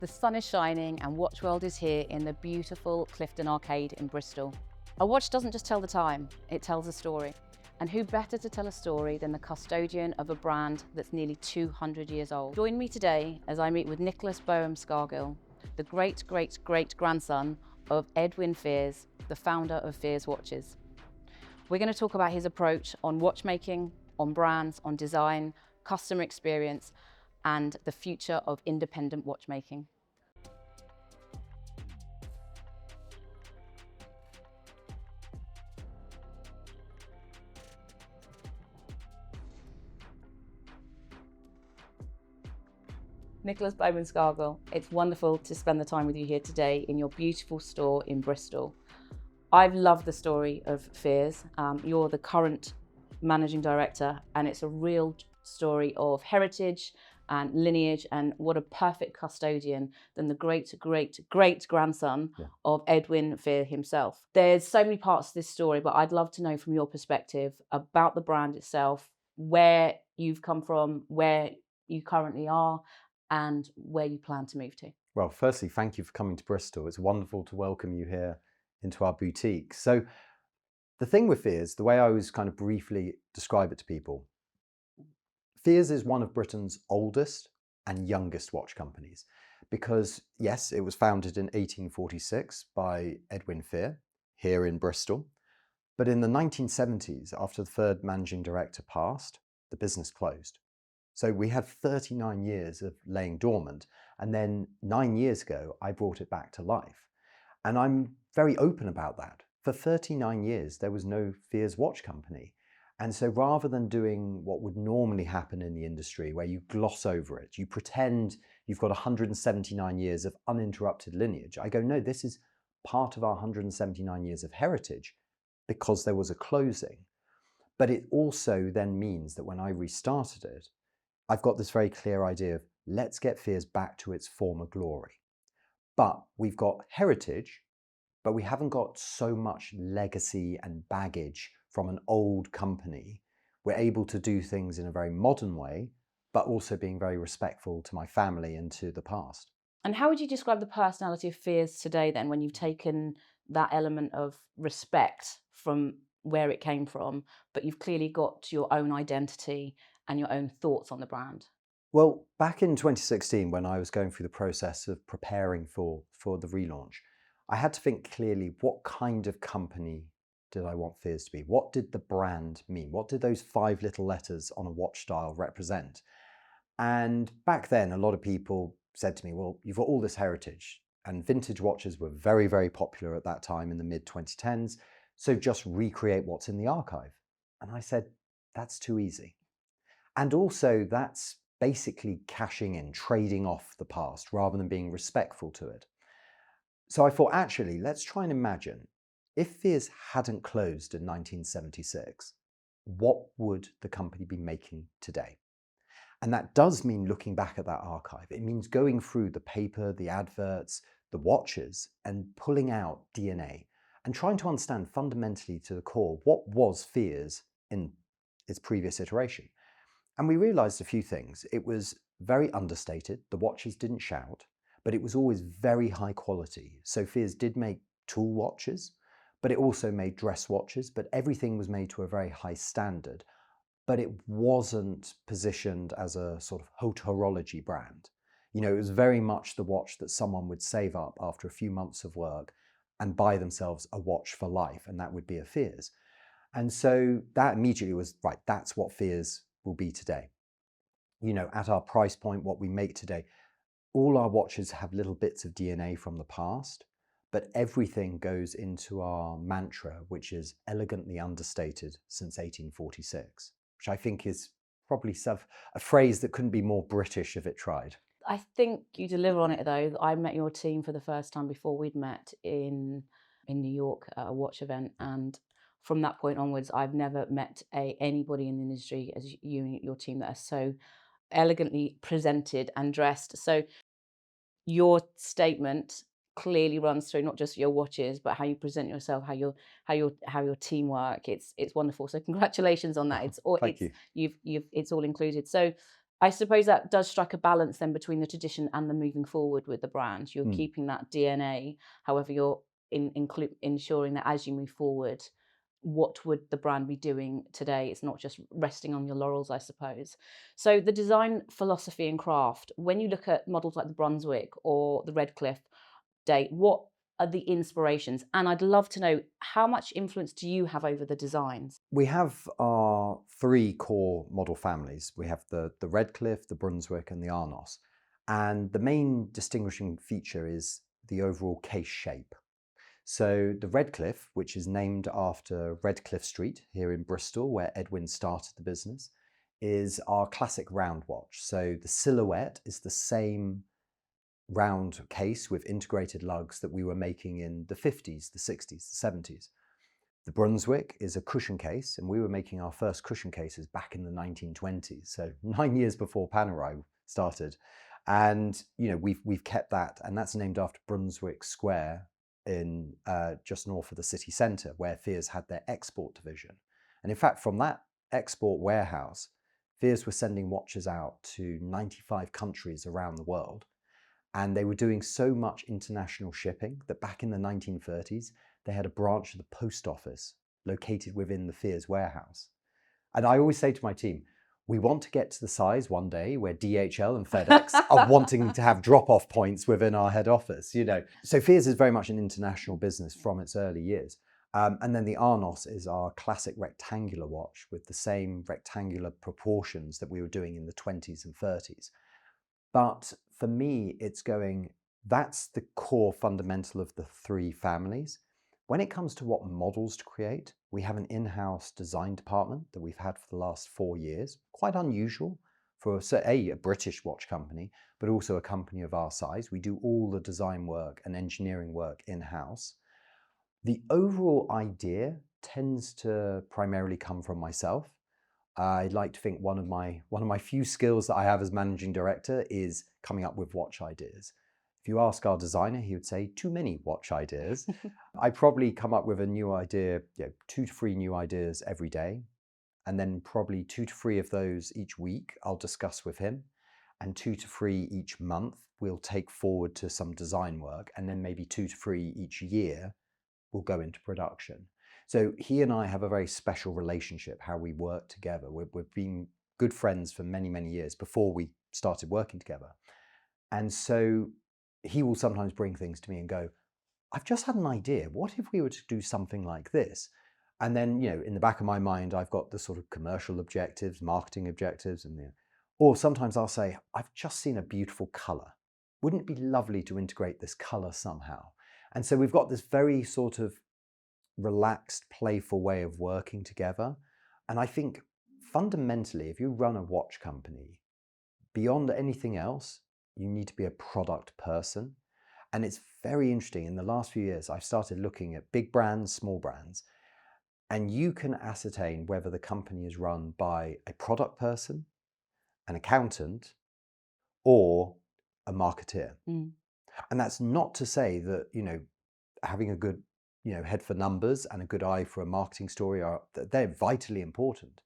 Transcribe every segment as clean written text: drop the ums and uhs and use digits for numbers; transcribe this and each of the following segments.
The sun is shining and Watch World is here in the beautiful Clifton Arcade in Bristol. A watch doesn't just tell the time, it tells a story. And who better to tell a story than the custodian of a brand that's nearly 200 years old? Join me today as I meet with Nicholas Bowman-Scargill, the great-great-great-grandson of Edwin Fear, the founder of Fear's Watches. We're going to talk about his approach on watchmaking, on brands, on design, customer experience, and the future of independent watchmaking. Nicholas Bowman-Scargill, it's wonderful to spend the time with you here today in your beautiful store in Bristol. I've loved the story of Fears. You're the current managing director, and it's a real story of heritage and lineage, and what a perfect custodian than the great-great-great-grandson of Edwin Fear himself. There's so many parts to this story, but I'd love to know from your perspective about the brand itself, where you've come from, where you currently are, and where you plan to move to. Well, firstly, thank you for coming to Bristol. It's wonderful to welcome you here into our boutique. So the thing with Fears, the way I always kind of briefly describe it to people, Fears is one of Britain's oldest and youngest watch companies because, yes, it was founded in 1846 by Edwin Fear here in Bristol. But in the 1970s, after the third managing director passed, the business closed. So we had 39 years of laying dormant. And then 9 years ago, I brought it back to life. And I'm very open about that. For 39 years, there was no Fears watch company. And so rather than doing what would normally happen in the industry, where you gloss over it, you pretend you've got 179 years of uninterrupted lineage, I go, no, this is part of our 179 years of heritage because there was a closing. But it also then means that when I restarted it, I've got this very clear idea of let's get Fears back to its former glory. But we've got heritage, but we haven't got so much legacy and baggage from an old company. We're able to do things in a very modern way, but also being very respectful to my family and to the past. And how would you describe the personality of Fears today then, when you've taken that element of respect from where it came from, but you've clearly got your own identity and your own thoughts on the brand? Well, back in 2016, when I was going through the process of preparing for the relaunch, I had to think clearly, what kind of company did I want Fears to be? What did the brand mean? What did those 5 little letters on a watch dial represent? And back then, a lot of people said to me, well, you've got all this heritage, and vintage watches were very, very popular at that time in the mid-2010s. So just recreate what's in the archive. And I said, that's too easy. And also that's basically cashing in, trading off the past rather than being respectful to it. So I thought, actually, let's try and imagine if Fears hadn't closed in 1976, what would the company be making today? And that does mean looking back at that archive. It means going through the paper, the adverts, the watches, and pulling out DNA and trying to understand fundamentally to the core, what was Fears in its previous iteration? And we realized a few things. It was very understated. The watches didn't shout, but it was always very high quality. So Fears did make tool watches, but it also made dress watches, but everything was made to a very high standard. But it wasn't positioned as a sort of haute horology brand. You know, it was very much the watch that someone would save up after a few months of work and buy themselves a watch for life, and that would be a Fears. And so that immediately was, right, that's what Fears will be today. You know, at our price point, what we make today, all our watches have little bits of DNA from the past, but everything goes into our mantra, which is elegantly understated since 1846, which I think is probably a phrase that couldn't be more British if it tried. I think you deliver on it though. I met your team for the first time before we'd met in New York at a watch event, and from that point onwards, I've never met anybody in the industry as you and your team that are so elegantly presented and dressed. So your statement clearly runs through not just your watches, but how you present yourself, how your team work. It's wonderful. So congratulations on that. It's all Thank you. It's all included. So I suppose that does strike a balance then between the tradition and the moving forward with the brand. You're Mm. keeping that DNA, however, you're ensuring that as you move forward, what would the brand be doing today? It's not just resting on your laurels, I suppose. So the design philosophy and craft, when you look at models like the Brunswick or the Redcliffe date, what are the inspirations? And I'd love to know, how much influence do you have over the designs? We have our 3 core model families. We have the Redcliffe, the Brunswick, and the Arnos. And the main distinguishing feature is the overall case shape. So the Redcliffe, which is named after Redcliffe Street here in Bristol, where Edwin started the business, is our classic round watch. So the silhouette is the same round case with integrated lugs that we were making in the 50s, the 60s, the 70s. The Brunswick is a cushion case, and we were making our first cushion cases back in the 1920s, so 9 years before Panerai started. And we've kept that, and that's named after Brunswick Square in just north of the city centre, where Fears had their export division. And in fact, from that export warehouse, Fears were sending watches out to 95 countries around the world. And they were doing so much international shipping that back in the 1930s, they had a branch of the post office located within the Fears warehouse. And I always say to my team, we want to get to the size one day where DHL and FedEx are wanting to have drop-off points within our head office, So Fears is very much an international business from its early years. And then the Arnos is our classic rectangular watch with the same rectangular proportions that we were doing in the 20s and 30s. But for me, that's the core fundamental of the 3 families. When it comes to what models to create, we have an in-house design department that we've had for the last 4 years. Quite unusual for a British watch company, but also a company of our size. We do all the design work and engineering work in-house. The overall idea tends to primarily come from myself. I'd like to think one of my few skills that I have as managing director is coming up with watch ideas. If you ask our designer, he would say too many watch ideas. I probably come up with a new idea, 2 to 3 new ideas every day, and then probably 2 to 3 of those each week I'll discuss with him, and 2 to 3 each month we'll take forward to some design work, and then maybe 2 to 3 each year will go into production. So he and I have a very special relationship, how we work together. We've been good friends for many, many years before we started working together. And so he will sometimes bring things to me and go, I've just had an idea. What if we were to do something like this? And then, in the back of my mind, I've got the sort of commercial objectives, marketing objectives, or sometimes I'll say, I've just seen a beautiful color. Wouldn't it be lovely to integrate this color somehow? And so we've got this very sort of relaxed, playful way of working together. And I think fundamentally, if you run a watch company, beyond anything else, you need to be a product person. And it's very interesting. In the last few years, I've started looking at big brands, small brands, and you can ascertain whether the company is run by a product person, an accountant, or a marketeer. Mm. And that's not to say that, having a good, head for numbers and a good eye for a marketing story they're vitally important.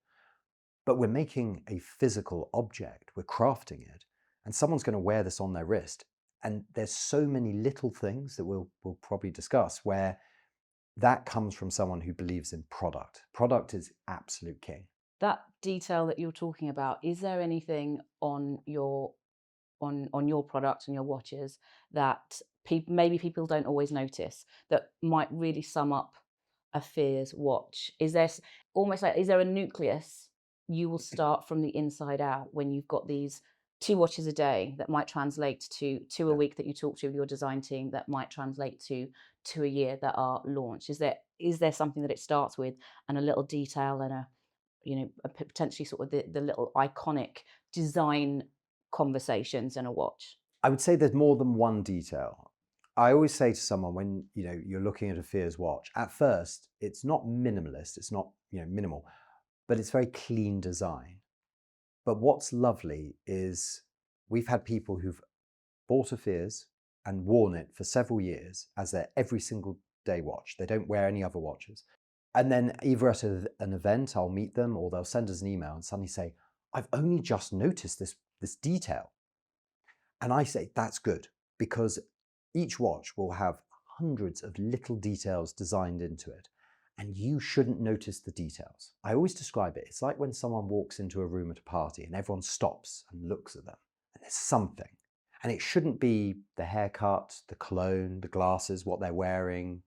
But we're making a physical object, we're crafting it, and someone's going to wear this on their wrist. And there's so many little things that we'll probably discuss where that comes from someone who believes in product. Product is absolute king. That detail that you're talking about, is there anything on your product and your watches that maybe people don't always notice that might really sum up a Fears watch? Is there almost like, is there a nucleus you will start from the inside out when you've got these 2 watches a day that might translate to 2 a week that you talk to with your design team, that might translate to 2 a year that are launched? Is there something that it starts with, and a little detail and potentially sort of the little iconic design conversations in a watch? I would say there's more than one detail. I always say to someone when you're looking at a Fears watch, at first it's not minimalist, it's not minimal, but it's very clean design. But what's lovely is we've had people who've bought a Fears and worn it for several years as their every single day watch. They don't wear any other watches. And then either at an event, I'll meet them, or they'll send us an email and suddenly say, I've only just noticed this this detail. And I say that's good, because each watch will have hundreds of little details designed into it, and you shouldn't notice the details. I always describe it, it's like when someone walks into a room at a party and everyone stops and looks at them, and there's something. And it shouldn't be the haircut, the cologne, the glasses, what they're wearing.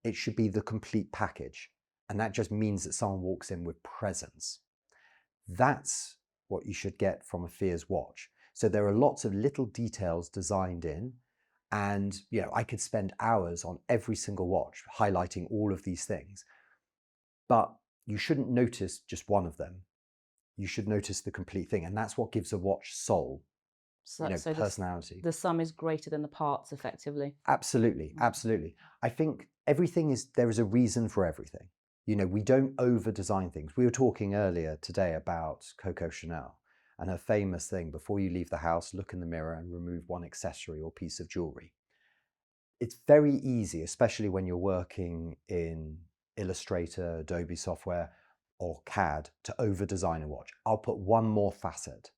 It should be the complete package. And that just means that someone walks in with presence. That's what you should get from a Fears watch. So there are lots of little details designed in, and I could spend hours on every single watch highlighting all of these things. But you shouldn't notice just one of them. You should notice the complete thing, and that's what gives a watch soul. So personality. The sum is greater than the parts, effectively. Absolutely, absolutely. I think there is a reason for everything. We don't over-design things. We were talking earlier today about Coco Chanel and her famous thing, before you leave the house, look in the mirror and remove one accessory or piece of jewelry. It's very easy, especially when you're working in Illustrator, Adobe software, or CAD, to over-design a watch. I'll put one more facet,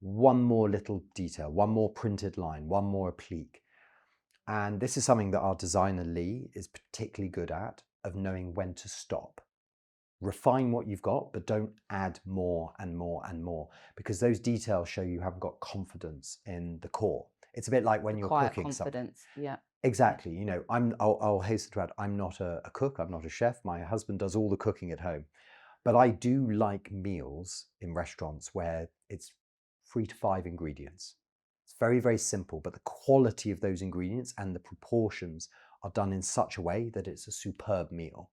one more little detail, one more printed line, one more applique. And this is something that our designer Lee is particularly good at, of knowing when to stop. Refine what you've got, but don't add more and more and more, because those details show you haven't got confidence in the core. It's a bit like when you're cooking confidence, something. yeah. Exactly. I'll hasten to add, I'm not a cook, I'm not a chef. My husband does all the cooking at home. But I do like meals in restaurants where it's 3 to 5 ingredients. It's very, very simple, but the quality of those ingredients and the proportions are done in such a way that it's a superb meal,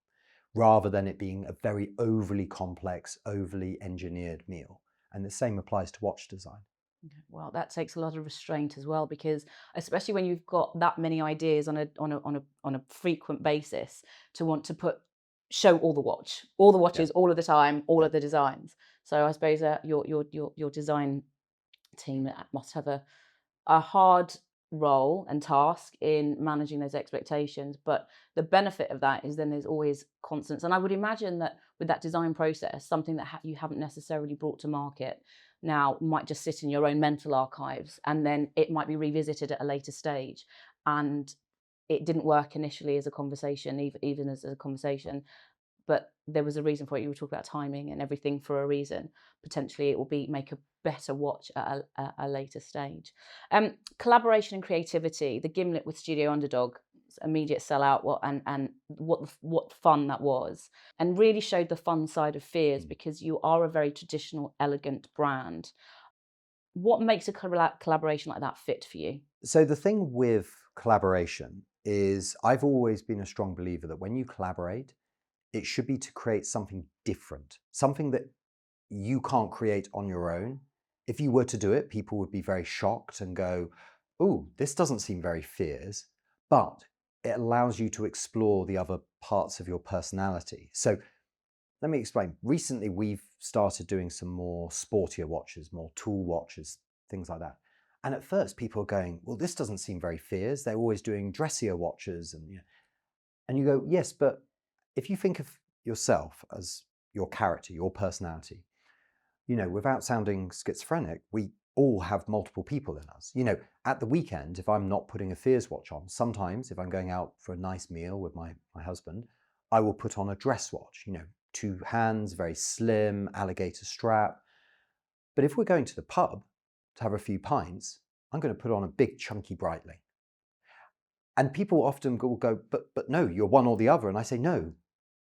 rather than it being a very overly complex, overly engineered meal. And the same applies to watch design. Well, that takes a lot of restraint as well, because especially when you've got that many ideas on a frequent basis, to want to show all the watches, all of the time, all of the designs. So I suppose your design team must have a hard role and task in managing those expectations. But the benefit of that is then there's always constants. And I would imagine that with that design process, something that you haven't necessarily brought to market now might just sit in your own mental archives, and then it might be revisited at a later stage. And it didn't work initially as a conversation, even as a conversation, but there was a reason for it. You were talking about timing and everything for a reason. Potentially it will make a better watch at a later stage. Collaboration and creativity, the gimlet with Studio Underdog, immediate sellout, and what fun that was, and really showed the fun side of Fears, because you are a very traditional, elegant brand. What makes a collaboration like that fit for you? So the thing with collaboration is, I've always been a strong believer that when you collaborate, it should be to create something different, something that you can't create on your own. If you were to do it, people would be very shocked and go, "Oh, this doesn't seem very Fears," but it allows you to explore the other parts of your personality. So let me explain. Recently, we've started doing some more sportier watches, more tool watches, things like that. And at first, people are going, "Well, this doesn't seem very Fears. They're always doing dressier watches." And you go, "Yes, but if you think of yourself as your character, your personality, without sounding schizophrenic, we all have multiple people in us. At the weekend, if I'm not putting a Fears watch on, sometimes if I'm going out for a nice meal with my husband, I will put on a dress watch, 2 hands, very slim, alligator strap. But if we're going to the pub to have a few pints, I'm going to put on a big chunky Breitling." And people often will go, but no, you're one or the other. And I say, no,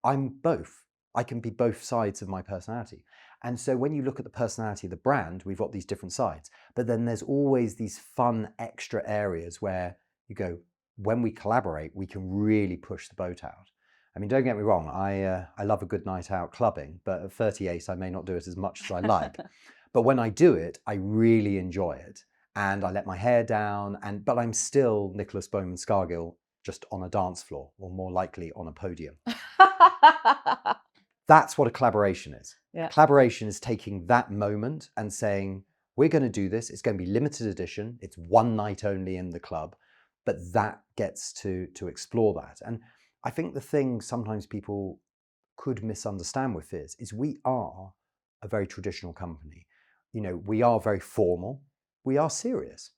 I'm both. I can be both sides of my personality. And so when you look at the personality of the brand, we've got these different sides. But then there's always these fun extra areas where you go, when we collaborate, we can really push the boat out. I mean, don't get me wrong, I love a good night out clubbing, but at 38, I may not do it as much as I like. But when I do it, I really enjoy it. And I let my hair down, but I'm still Nicholas Bowman-Scargill, just on a dance floor, or more likely on a podium. That's what a collaboration is. Yeah. Collaboration is taking that moment and saying, we're going to do this. It's going to be limited edition. It's one night only in the club, but that gets to explore that. And I think the thing sometimes people could misunderstand with Fears is we are a very traditional company. you know, we are very formal, we are serious,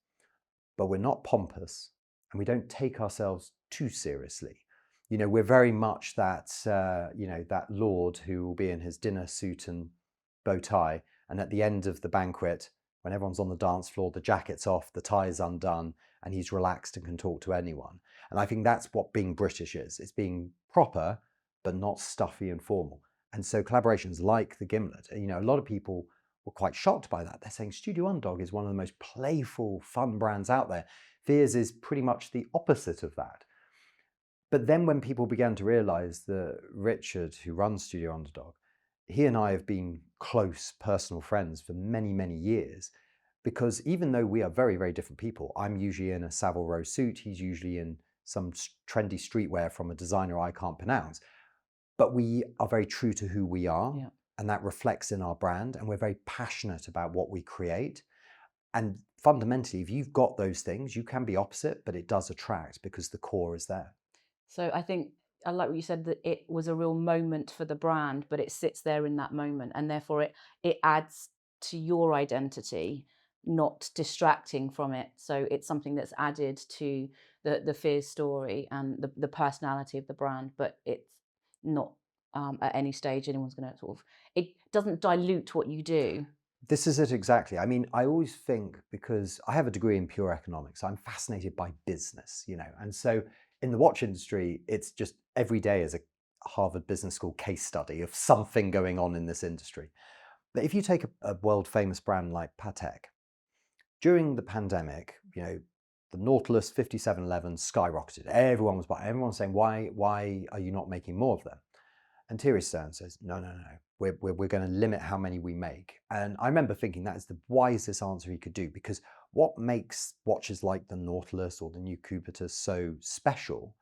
but we're not pompous, and we don't take ourselves too seriously. You know, we're very much that, you know, that lord who will be in his dinner suit and bow tie, and at the end of the banquet, when everyone's on the dance floor, the jacket's off, the tie is undone, and he's relaxed and can talk to anyone. And I think that's what being British is. It's being proper, but not stuffy and formal. And so collaborations like the Gimlet, you know, a lot of people were quite shocked by that. They're saying Studio Underdog is one of the most playful, fun brands out there. Fears is pretty much the opposite of that. But then when people began to realize that Richard, who runs Studio Underdog, he and I have been close personal friends for many, many years, because even though we are very, very different people, I'm usually in a Savile Row suit, he's usually in some trendy streetwear from a designer I can't pronounce, but we are very true to who we are, Yeah. and that reflects in our brand, and we're very passionate about what we create. And fundamentally, if you've got those things, you can be opposite, but it does attract because the core is there. So I think I like what you said, that it was a real moment for the brand, but it sits there in that moment, and therefore it adds to your identity, not distracting from it. So it's something that's added to the Fears story and the personality of the brand, but it's not at any stage anyone's going to sort of, it doesn't dilute what you do. This is it exactly. I mean, I always think, because I have a degree in pure economics, I'm fascinated by business, you know, and so in the watch industry, it's just every day is a Harvard Business School case study of something going on in this industry. But if you take a world famous brand like Patek, during the pandemic, you know, the Nautilus 5711 skyrocketed. Everyone was buying. Everyone was saying, why are you not making more of them? And Thierry Stern says, no. We're going to limit how many we make. And I remember thinking that is the wisest answer he could do, because what makes watches like the Nautilus or the new Cubitus so special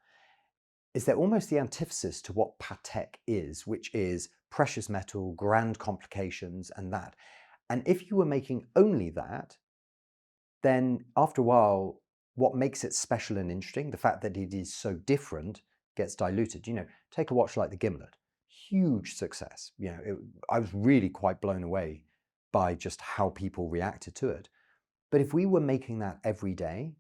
is they're almost the antithesis to what Patek is, which is precious metal, grand complications, and that. And if you were making only that, then after a while, what makes it special and interesting, the fact that it is so different, gets diluted. You know, take a watch like the Gimlet, huge success. You know, I was really quite blown away by just how people reacted to it. But if we were making that every day,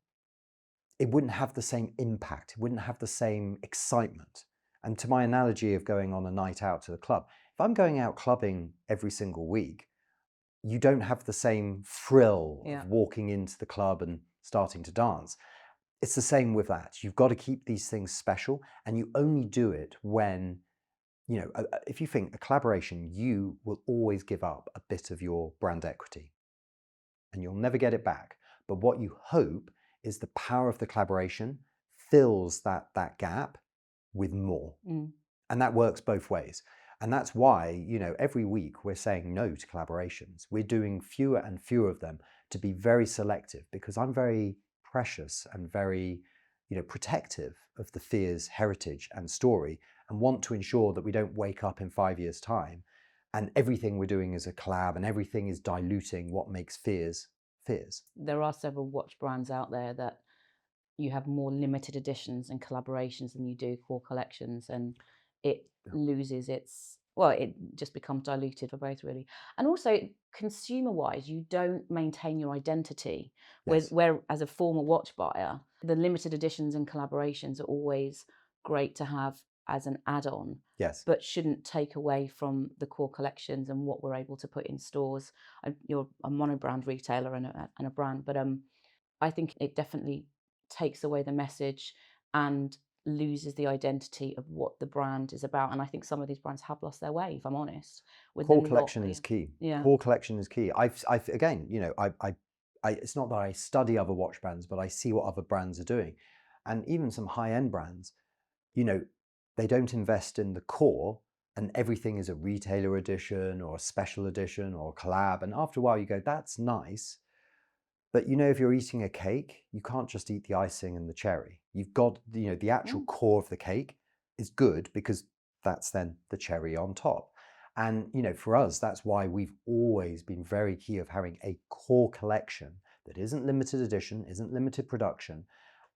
it wouldn't have the same impact. It wouldn't have the same excitement. And to my analogy of going on a night out to the club, if I'm going out clubbing every single week, you don't have the same thrill of walking into the club and starting to dance. It's the same with that. You've got to keep these things special, and you only do it when, you know, if you think a collaboration, you will always give up a bit of your brand equity and you'll never get it back. But what you hope is the power of the collaboration fills that gap with more. And that works both ways. And that's why, you know, every week we're saying no to collaborations. We're doing fewer and fewer of them to be very selective, because I'm very precious and very, you know, protective of the Fears heritage and story, and want to ensure that we don't wake up in 5 years' time and everything we're doing is a collab and everything is diluting what makes Fears Fears. There are several watch brands out there that you have more limited editions and collaborations than you do core collections, and it loses its, well, it just becomes diluted for both, really. And also, consumer wise, you don't maintain your identity. Yes. Where as a former watch buyer, the limited editions and collaborations are always great to have as an add-on, Yes. but shouldn't take away from the core collections and what we're able to put in stores. You're a monobrand retailer and a brand, but I think it definitely takes away the message and loses the identity of what the brand is about. And I think some of these brands have lost their way, if I'm honest. Core collection is key. Yeah. Core collection is key. I've again, you know, I it's not that I study other watch brands, but I see what other brands are doing. And even some high-end brands, you know, they don't invest in the core, and everything is a retailer edition or a special edition or a collab. And after a while you go, that's nice. But you know, if you're eating a cake, you can't just eat the icing and the cherry. You've got, you know, the actual core of the cake is good, because that's then the cherry on top. And, you know, for us, that's why we've always been very key of having a core collection that isn't limited edition, isn't limited production.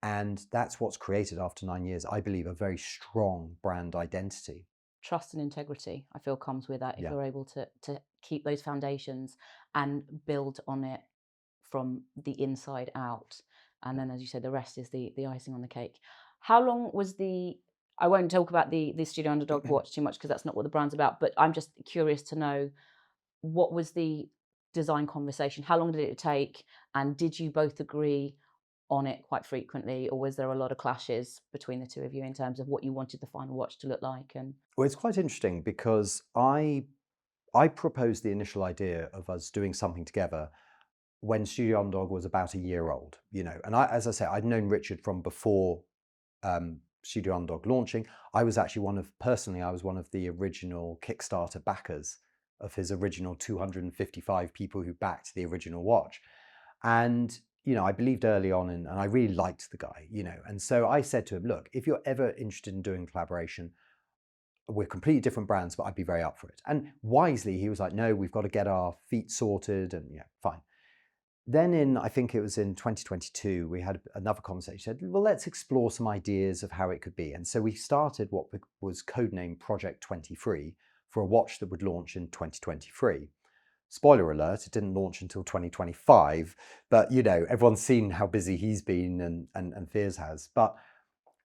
And that's what's created, after 9 years, I believe, a very strong brand identity. Trust and integrity, I feel, comes with that if you're able to keep those foundations and build on it from the inside out. And then, as you said, the rest is the icing on the cake. How long was I won't talk about the Studio Underdog watch too much because that's not what the brand's about, but I'm just curious to know, what was the design conversation? How long did it take? And did you both agree on it quite frequently, or was there a lot of clashes between the two of you in terms of what you wanted the final watch to look like? And Well, it's quite interesting because I proposed the initial idea of us doing something together when Studio Underdog was about a year old, and as I say, I'd known Richard from before Studio Underdog launching. I was actually one of the original Kickstarter backers of his original 255 people who backed the original watch. And, I believed early on and I really liked the guy, and so I said to him, look, if you're ever interested in doing collaboration, we're completely different brands, but I'd be very up for it. And wisely, he was like, no, we've got to get our feet sorted, and fine. Then I think it was in 2022, we had another conversation. He said, well, let's explore some ideas of how it could be. And so we started what was codenamed Project 23 for a watch that would launch in 2023. Spoiler alert, it didn't launch until 2025, but everyone's seen how busy he's been and Fears has. But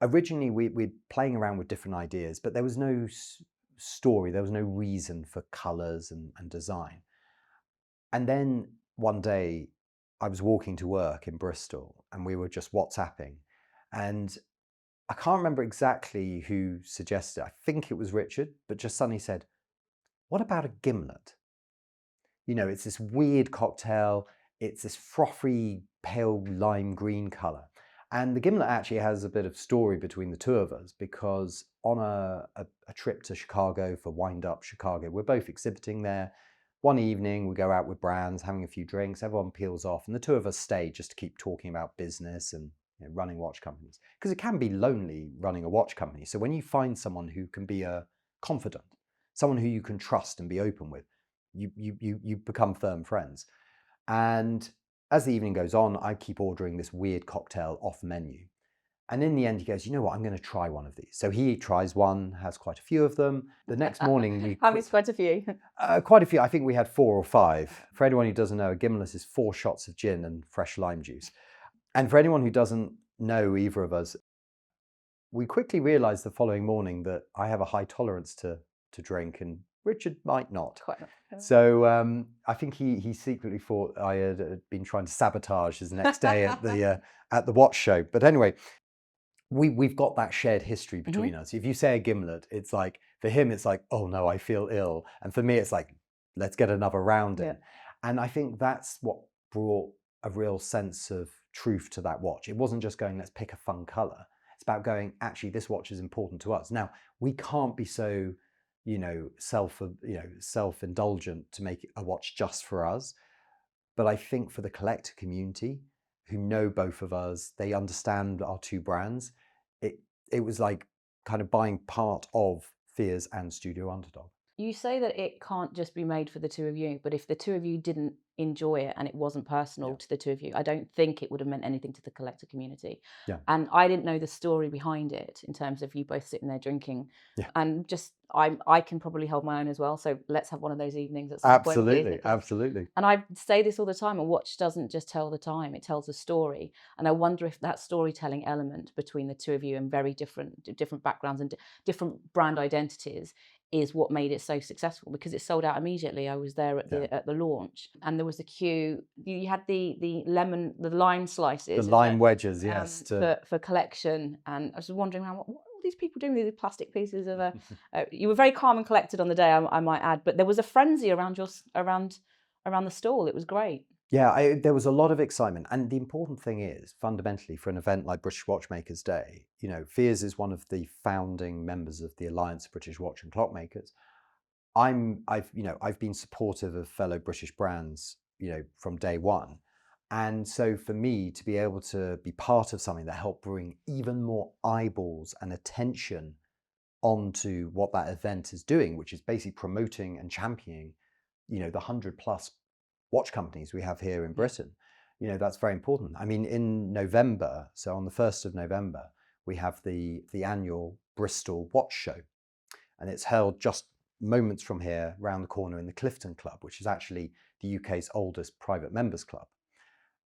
originally we're playing around with different ideas, but there was no story, there was no reason for colors and design. And then one day I was walking to work in Bristol and we were just WhatsApping, and I can't remember exactly who suggested it. I think it was Richard, but just suddenly said, what about a gimlet? It's this weird cocktail. It's this frothy, pale lime green color. And the gimlet actually has a bit of story between the two of us, because on a trip to Chicago for Wind Up Chicago, we're both exhibiting there. One evening, we go out with brands, having a few drinks, everyone peels off, and the two of us stay just to keep talking about business and running watch companies. Because it can be lonely running a watch company. So when you find someone who can be a confidant, someone who you can trust and be open with, you become firm friends. And as the evening goes on, I keep ordering this weird cocktail off menu. And in the end, he goes, you know what, I'm going to try one of these. So he tries one, has quite a few of them. The next morning, how many? Quite a few. Quite a few. I think we had 4 or 5. For anyone who doesn't know, a gimlet is 4 shots of gin and fresh lime juice. And for anyone who doesn't know either of us, we quickly realized the following morning that I have a high tolerance to drink and Richard might not. Quite not. So I think he secretly thought I had been trying to sabotage his next day at the watch show. But anyway, we've got that shared history between us. If you say a gimlet, it's like, for him, it's like, oh no, I feel ill. And for me, it's like, let's get another round in. Yeah. And I think that's what brought a real sense of truth to that watch. It wasn't just going, let's pick a fun color. It's about going, actually, this watch is important to us. Now, we can't be so, self-indulgent to make a watch just for us. But I think for the collector community who know both of us, they understand our two brands, it was like kind of buying part of Fears and Studio Underdog. You say that it can't just be made for the two of you, but if the two of you didn't enjoy it and it wasn't personal to the two of you, I don't think it would have meant anything to the collector community. Yeah. And I didn't know the story behind it in terms of you both sitting there drinking. Yeah. And just I can probably hold my own as well. So let's have one of those evenings at some point, please. Absolutely. And I say this all the time, a watch doesn't just tell the time, it tells a story. And I wonder if that storytelling element between the two of you and very different backgrounds and different brand identities is what made it so successful, because it sold out immediately. I was there at the launch, and there was a queue. You had the lime slices, the lime wedges, yes, for collection. And I was wondering, what are all these people doing with these plastic pieces of you were very calm and collected on the day, I might add, but there was a frenzy around the stall. It was great. Yeah, there was a lot of excitement. And the important thing is, fundamentally, for an event like British Watchmakers Day, Fears is one of the founding members of the Alliance of British Watch and Clockmakers. I've been supportive of fellow British brands, from day one. And so for me to be able to be part of something that helped bring even more eyeballs and attention onto what that event is doing, which is basically promoting and championing, the 100+ watch companies we have here in Britain, that's very important. I mean, in November, so on the 1st of November, we have the annual Bristol Watch Show, and it's held just moments from here, round the corner in the Clifton Club, which is actually the UK's oldest private members club.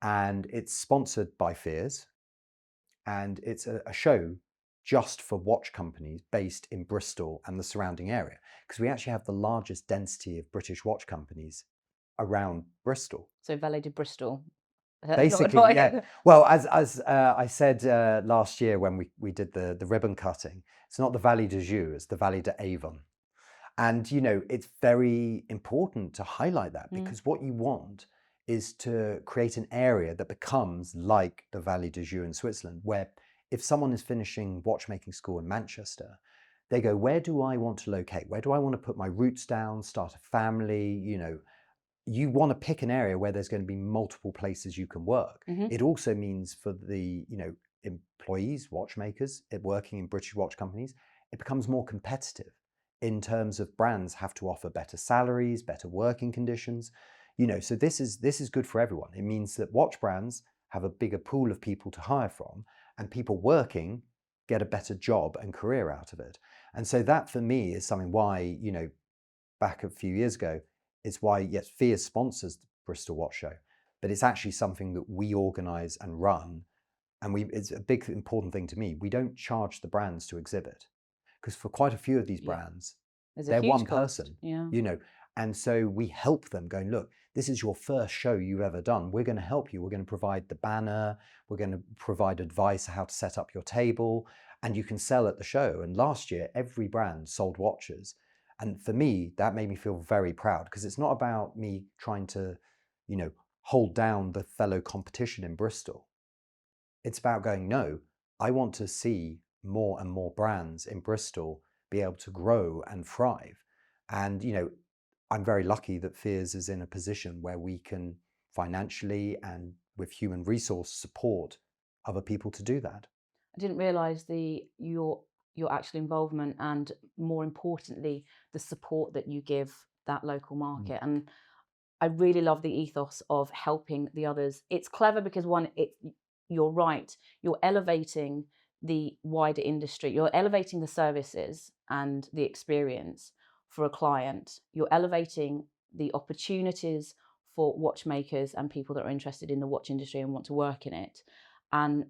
And it's sponsored by Fears. And it's a show just for watch companies based in Bristol and the surrounding area, because we actually have the largest density of British watch companies around Bristol. So Valet de Bristol. Basically, yeah. Well, as I said last year when we did the ribbon cutting, it's not the Valley de Joux, it's the Valley de Avon. And, you know, it's very important to highlight that, because what you want is to create an area that becomes like the Valley de Joux in Switzerland, where if someone is finishing watchmaking school in Manchester, they go, where do I want to locate? Where do I want to put my roots down, start a family? You know, you want to pick an area where there's going to be multiple places you can work. It also means for the, you know, employees, watchmakers working in British watch companies, it becomes more competitive in terms of brands have to offer better salaries, better working conditions. You know, so this is good for everyone. It means that watch brands have a bigger pool of people to hire from, and people working get a better job and career out of it. And so that for me is something why, you know, back a few years ago, it's why, yes, Fear sponsors the Bristol Watch Show, but it's actually something that we organize and run. And it's a big important thing to me. We don't charge the brands to exhibit, because for quite a few of these brands, they're one person, you know, and so we help them going, look, this is your first show you've ever done. We're going to help you. We're going to provide the banner. We're going to provide advice how to set up your table, and you can sell at the show. And last year, every brand sold watches. And for me, that made me feel very proud, because it's not about me trying to, you know, hold down the fellow competition in Bristol. It's about going, no, I want to see more and more brands in Bristol be able to grow and thrive. And, you know, I'm very lucky that Fears is in a position where we can financially and with human resource support other people to do that. I didn't realise your actual involvement, and more importantly, the support that you give that local market. And I really love the ethos of helping the others. It's clever because you're right, you're elevating the wider industry, you're elevating the services and the experience for a client, you're elevating the opportunities for watchmakers and people that are interested in the watch industry and want to work in it. And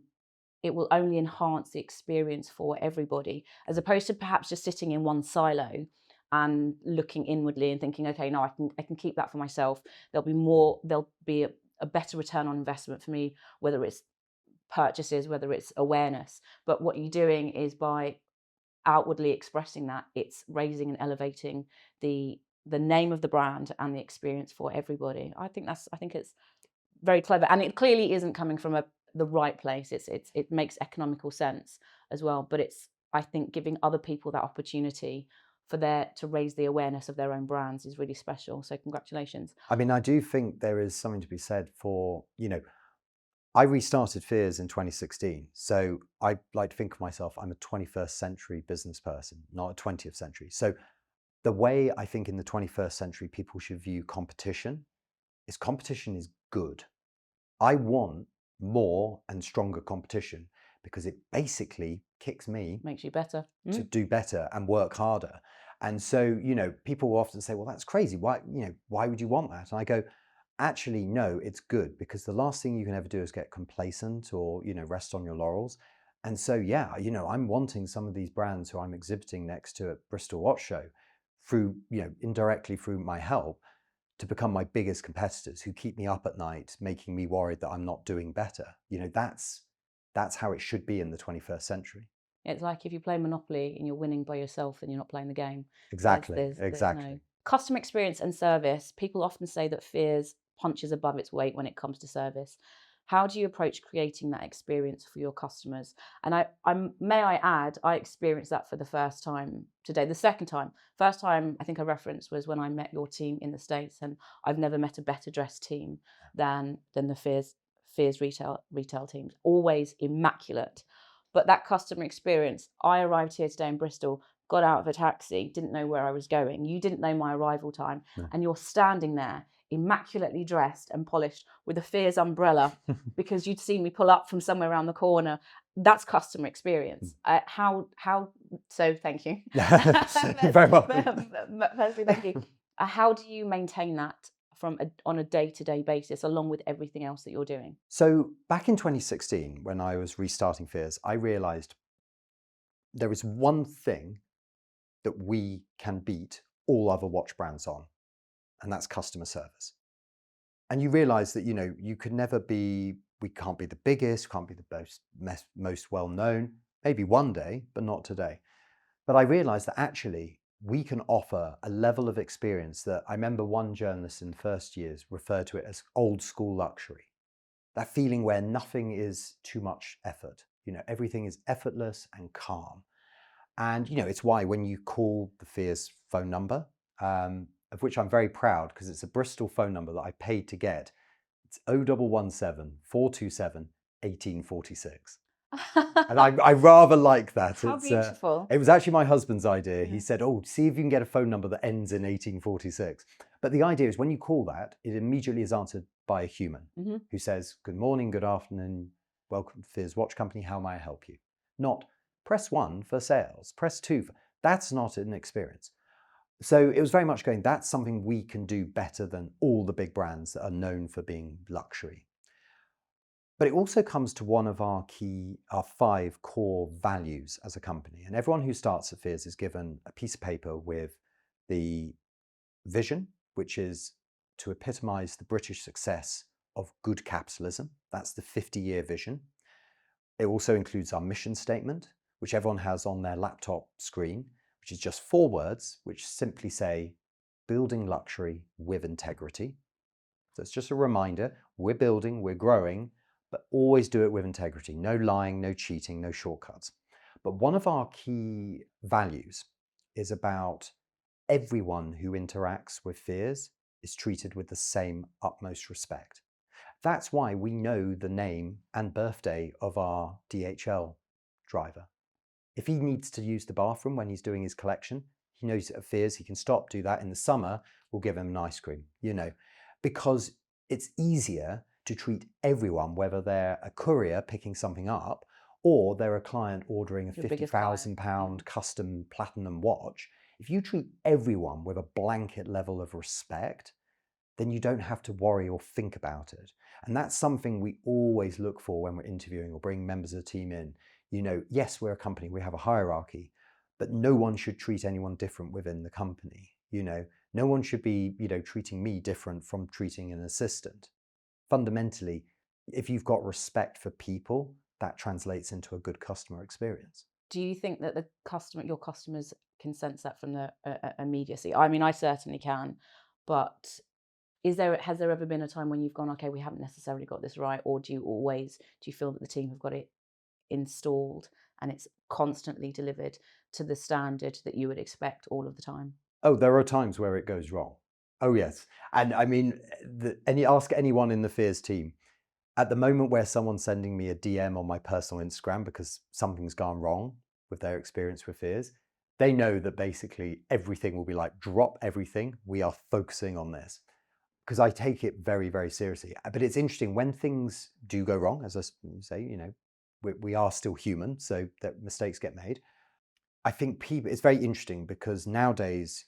it will only enhance the experience for everybody, as opposed to perhaps just sitting in one silo and looking inwardly and thinking, okay, no, I can keep that for myself. There'll be a better return on investment for me, whether it's purchases, whether it's awareness. But what you're doing is, by outwardly expressing that, it's raising and elevating the name of the brand and the experience for everybody. I think it's very clever, and it clearly isn't coming from the right place. It makes economical sense as well, but it's, I think, giving other people that opportunity to raise the awareness of their own brands is really special. So congratulations. I mean, I do think there is something to be said for, you know, I restarted Fears in 2016. So I like to think of myself, I'm a 21st century business person, not a 20th century. So the way I think in the 21st century people should view competition is good. I want more and stronger competition, because it basically kicks me, makes you better, to do better and work harder. And so, you know, people will often say, well, that's crazy. Why would you want that? And I go, actually, no, it's good, because the last thing you can ever do is get complacent or, you know, rest on your laurels. And so, yeah, you know, I'm wanting some of these brands who I'm exhibiting next to at Bristol Watch Show through, you know, indirectly through my help, to become my biggest competitors, who keep me up at night, making me worried that I'm not doing better. You know, that's how it should be in the 21st century. It's like if you play Monopoly and you're winning by yourself, then you're not playing the game. Exactly. There's no customer experience and service. People often say that Fears punches above its weight when it comes to service. How do you approach creating that experience for your customers? And may I add, I experienced that for the first time today. The second time, first time I think I referenced was when I met your team in the States, and I've never met a better dressed team than the Fears retail teams. Always immaculate. But that customer experience, I arrived here today in Bristol, got out of a taxi, didn't know where I was going. You didn't know my arrival time. No. And you're standing there immaculately dressed and polished with a Fears umbrella because you'd seen me pull up from somewhere around the corner Mm. customer experience. How so thank you. You're very welcome. Firstly, thank you. How do you maintain that on a day-to-day basis along with everything else that you're doing? So back in 2016, when I was restarting Fears, I realized there is one thing that we can beat all other watch brands on, and that's customer service. And you realize that, you could never be, we can't be the biggest, can't be the most well-known, maybe one day, but not today. But I realized that actually we can offer a level of experience that I remember one journalist in the first years referred to it as old school luxury. That feeling where nothing is too much effort. Everything is effortless and calm. And, it's why when you call the Fears phone number, of which I'm very proud because it's a Bristol phone number that I paid to get, it's 0117 427 1846. And I rather like that. How beautiful. It was actually my husband's idea. Yeah. He said, see if you can get a phone number that ends in 1846. But the idea is when you call that, it immediately is answered by a human who says, good morning, good afternoon, welcome to Fears Watch Company, how may I help you? Not press 1 for sales, press 2 for... That's not an experience. So it was very much going, that's something we can do better than all the big brands that are known for being luxury. But it also comes to one of our 5 core values as a company. And everyone who starts at Fears is given a piece of paper with the vision, which is to epitomize the British success of good capitalism. That's the 50-year vision. It also includes our mission statement, which everyone has on their laptop screen, which is just 4 words, which simply say, building luxury with integrity. So it's just a reminder, we're building, we're growing, but always do it with integrity. No lying, no cheating, no shortcuts. But one of our key values is about everyone who interacts with Fears is treated with the same utmost respect. That's why we know the name and birthday of our DHL driver. If he needs to use the bathroom when he's doing his collection, he knows at Fears he can stop, do that. In the summer, we'll give him an ice cream, because it's easier to treat everyone, whether they're a courier picking something up or they're a client ordering a £50,000 custom platinum watch. If you treat everyone with a blanket level of respect, then you don't have to worry or think about it. And that's something we always look for when we're interviewing or bringing members of the team in. Yes, we're a company, we have a hierarchy, but no one should treat anyone different within the company. No one should be, treating me different from treating an assistant. Fundamentally, if you've got respect for people, that translates into a good customer experience. Do you think that your customers can sense that from the immediacy? I mean, I certainly can, but has there ever been a time when you've gone, okay, we haven't necessarily got this right, or do you feel that the team have got it installed and it's constantly delivered to the standard that you would expect all of the time? Oh, there are times where it goes wrong. Oh yes, and I mean, ask anyone in the Fears team. At the moment where someone's sending me a DM on my personal Instagram because something's gone wrong with their experience with Fears, they know that basically everything will be like, drop everything. We are focusing on this. Because I take it very, very seriously. But it's interesting when things do go wrong, as I say, we are still human, so that mistakes get made. I think it's very interesting because nowadays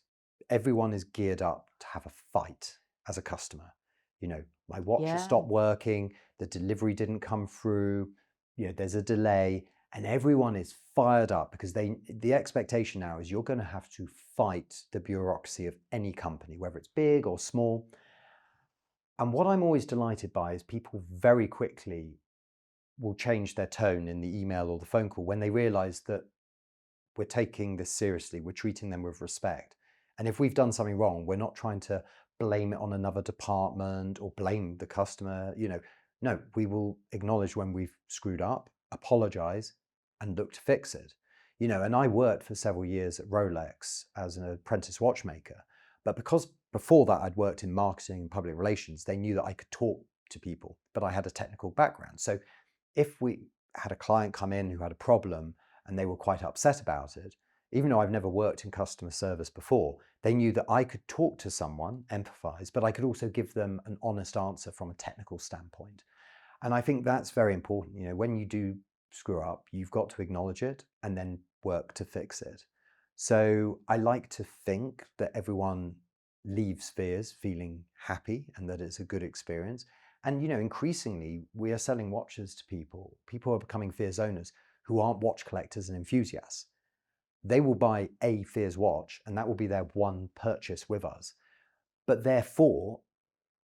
everyone is geared up to have a fight as a customer. My watch has stopped working, the delivery didn't come through, there's a delay, and everyone is fired up because the expectation now is you're going to have to fight the bureaucracy of any company, whether it's big or small. And what I'm always delighted by is people very quickly will change their tone in the email or the phone call when they realize that we're taking this seriously, we're treating them with respect. And if we've done something wrong, we're not trying to blame it on another department or blame the customer. No, we will acknowledge when we've screwed up, apologize, and look to fix it. And I worked for several years at Rolex as an apprentice watchmaker. But because before that I'd worked in marketing and public relations, they knew that I could talk to people, but I had a technical background. So if we had a client come in who had a problem and they were quite upset about it, even though I've never worked in customer service before, they knew that I could talk to someone, empathize, but I could also give them an honest answer from a technical standpoint. And I think that's very important. When you do screw up, you've got to acknowledge it and then work to fix it. So I like to think that everyone leaves Fears feeling happy and that it's a good experience. And, increasingly we are selling watches to people. People are becoming Fears owners who aren't watch collectors and enthusiasts. They will buy a Fears watch and that will be their one purchase with us. But therefore,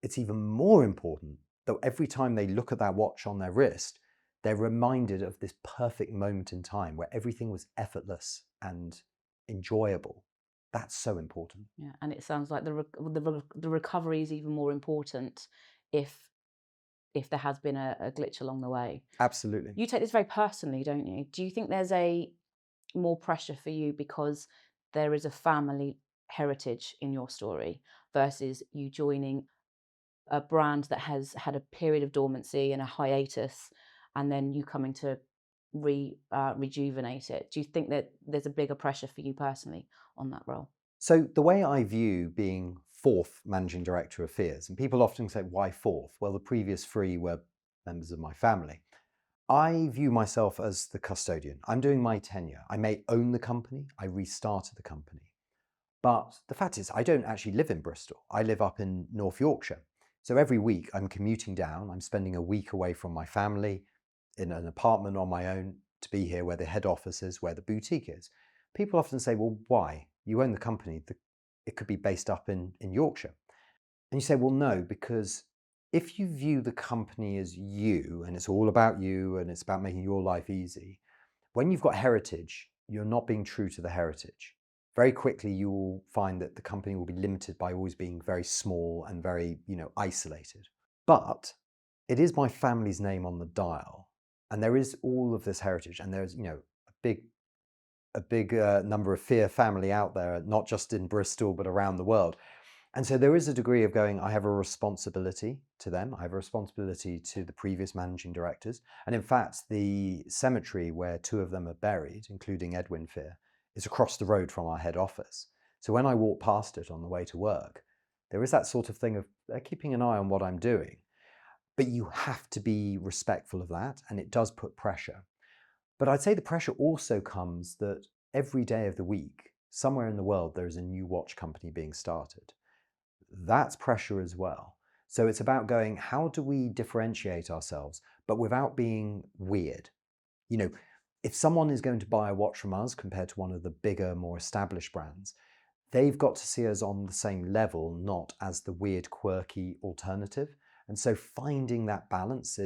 it's even more important that every time they look at that watch on their wrist, they're reminded of this perfect moment in time where everything was effortless and enjoyable. That's so important. Yeah, and it sounds like the recovery is even more important if there has been a glitch along the way. Absolutely. You take this very personally, don't you? Do you think there's a more pressure for you because there is a family heritage in your story versus you joining a brand that has had a period of dormancy and a hiatus, and then you coming to rejuvenate it? Do you think that there's a bigger pressure for you personally on that role? So the way I view being fourth managing director of Fears, and people often say, why fourth? Well, the previous three were members of my family. I view myself as the custodian. I'm doing my tenure. I may own the company. I restarted the company. But the fact is, I don't actually live in Bristol. I live up in North Yorkshire. So every week I'm commuting down. I'm spending a week away from my family in an apartment on my own to be here where the head office is, where the boutique is. People often say, well, why? You own the company. It could be based up in Yorkshire. And you say, well, no, because if you view the company as you, and it's all about you, and it's about making your life easy, when you've got heritage, you're not being true to the heritage. Very quickly, you will find that the company will be limited by always being very small and very, isolated. But it is my family's name on the dial, and there is all of this heritage, and there's, a big number of Fear family out there, not just in Bristol, but around the world. And so there is a degree of going, I have a responsibility to them. I have a responsibility to the previous managing directors. And in fact, the cemetery where two of them are buried, including Edwin Fear, is across the road from our head office. So when I walk past it on the way to work, there is that sort of thing of they're keeping an eye on what I'm doing. But you have to be respectful of that, and it does put pressure. But I'd say the pressure also comes that every day of the week, somewhere in the world, there is a new watch company being started. That's pressure as well. So it's about going, how do we differentiate ourselves, but without being weird? If someone is going to buy a watch from us compared to one of the bigger, more established brands, they've got to see us on the same level, not as the weird, quirky alternative. And so finding that balance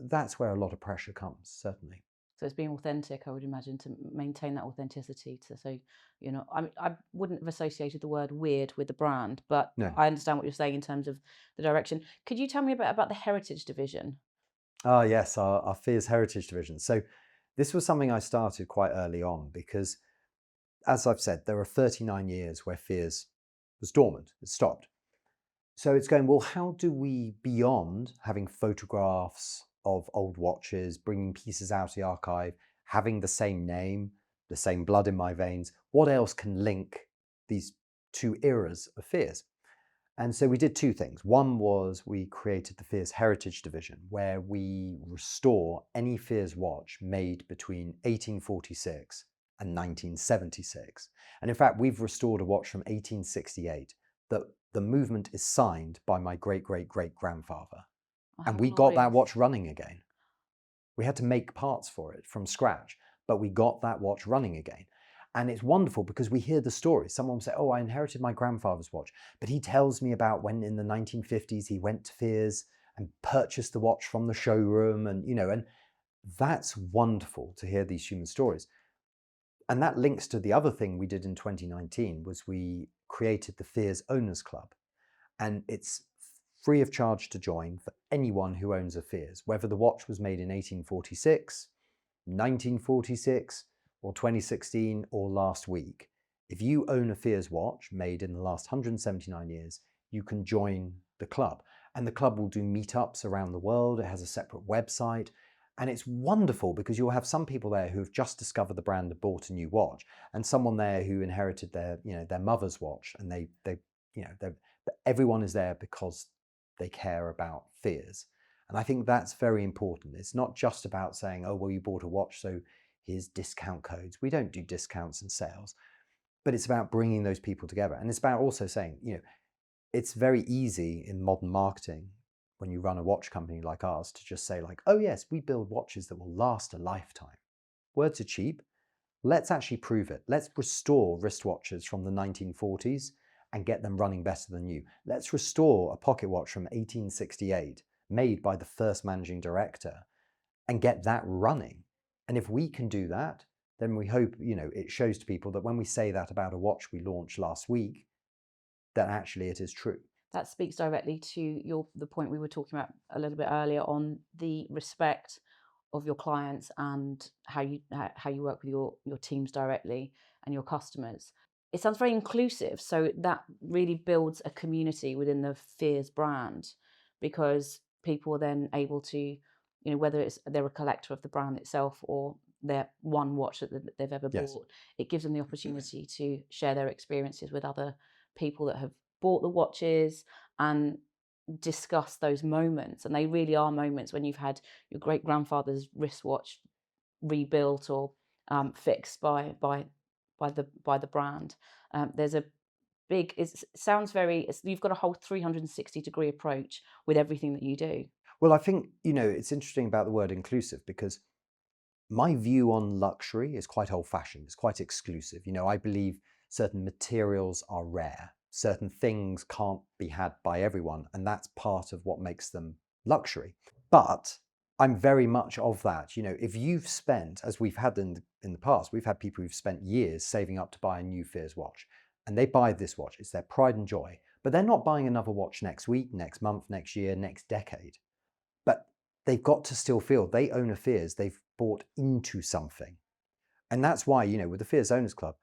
that's where a lot of pressure comes, certainly. So it's being authentic, I would imagine, to maintain that authenticity. So, I wouldn't have associated the word weird with the brand, but No. I understand what you're saying in terms of the direction. Could you tell me a bit about the heritage division? Ah, yes, our Fears Heritage Division. So this was something I started quite early on because, as I've said, there are 39 years where Fears was dormant, it stopped. So it's going, well, how do we, beyond having photographs of old watches, bringing pieces out of the archive, having the same name, the same blood in my veins, what else can link these two eras of Fears? And so we did two things. One was we created the Fears Heritage Division, where we restore any Fears watch made between 1846 and 1976. And in fact, we've restored a watch from 1868 that the movement is signed by my great-great-great-grandfather. And we got that watch running again. We had to make parts for it from scratch, but we got that watch running again. And it's wonderful because we hear the stories. Someone will say, oh, I inherited my grandfather's watch, but he tells me about when in the 1950s he went to Fears and purchased the watch from the showroom. And that's wonderful to hear these human stories. And that links to the other thing we did in 2019 was we created the Fears Owners Club. And it's free of charge to join for anyone who owns a Fears, whether the watch was made in 1846, 1946, or 2016, or last week. If you own a Fears watch made in the last 179 years, you can join the club. And the club will do meetups around the world. It has a separate website. And it's wonderful because you'll have some people there who have just discovered the brand and bought a new watch, and someone there who inherited their mother's watch, and everyone is there because they care about Fears. And I think that's very important. It's not just about saying, oh, well, you bought a watch, so here's discount codes. We don't do discounts and sales, but it's about bringing those people together. And it's about also saying, it's very easy in modern marketing when you run a watch company like ours to just say like, oh yes, we build watches that will last a lifetime. Words are cheap. Let's actually prove it. Let's restore wristwatches from the 1940s and get them running better than new. Let's restore a pocket watch from 1868 made by the first managing director and get that running. And if we can do that, then we hope, it shows to people that when we say that about a watch we launched last week, that actually it is true. That speaks directly to the point we were talking about a little bit earlier on the respect of your clients and how you work with your teams directly and your customers. It sounds very inclusive, so that really builds a community within the Fears brand, because people are then able to, whether it's they're a collector of the brand itself or they're one watch that they've ever bought, it gives them the opportunity to share their experiences with other people that have bought the watches and discuss those moments. And they really are moments when you've had your great grandfather's wristwatch rebuilt or fixed by the brand. There's a big, you've got a whole 360-degree approach with everything that you do. Well, I think, it's interesting about the word inclusive, because my view on luxury is quite old-fashioned. It's quite exclusive. I believe certain materials are rare. Certain things can't be had by everyone, and that's part of what makes them luxury. But I'm very much of that. If you've spent, as we've had in the past, we've had people who've spent years saving up to buy a new Fears watch, and they buy this watch. It's their pride and joy. But they're not buying another watch next week, next month, next year, next decade. But they've got to still feel they own a Fears. They've bought into something. And that's why, with the Fears Owners Club,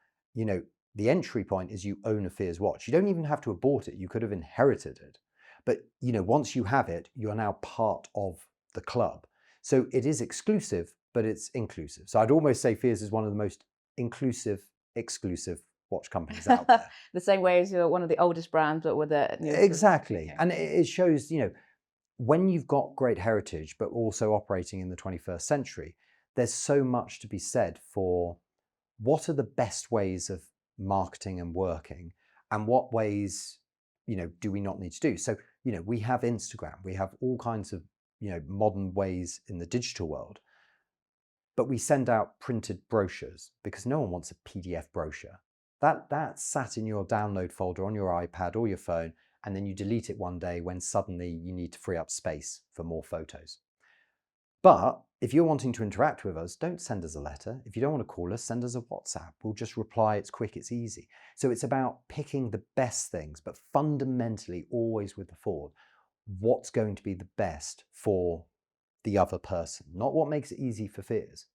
the entry point is you own a Fears watch. You don't even have to have bought it. You could have inherited it. But, once you have it, you are now part of the club. So it is exclusive, but it's inclusive. So I'd almost say Fears is one of the most inclusive, exclusive watch companies out there. The same way as you're one of the oldest brands, but with a new... Exactly. And it shows, when you've got great heritage, but also operating in the 21st century, there's so much to be said for what are the best ways of marketing and working, and what ways, do we not need to do? So, we have Instagram, we have all kinds of, modern ways in the digital world, but we send out printed brochures because no one wants a PDF brochure. That's sat in your download folder on your iPad or your phone, and then you delete it one day when suddenly you need to free up space for more photos. But if you're wanting to interact with us, don't send us a letter. If you don't want to call us, send us a WhatsApp. We'll just reply. It's quick, it's easy. So it's about picking the best things, but fundamentally always with the thought, what's going to be the best for the other person, not what makes it easy for Fears.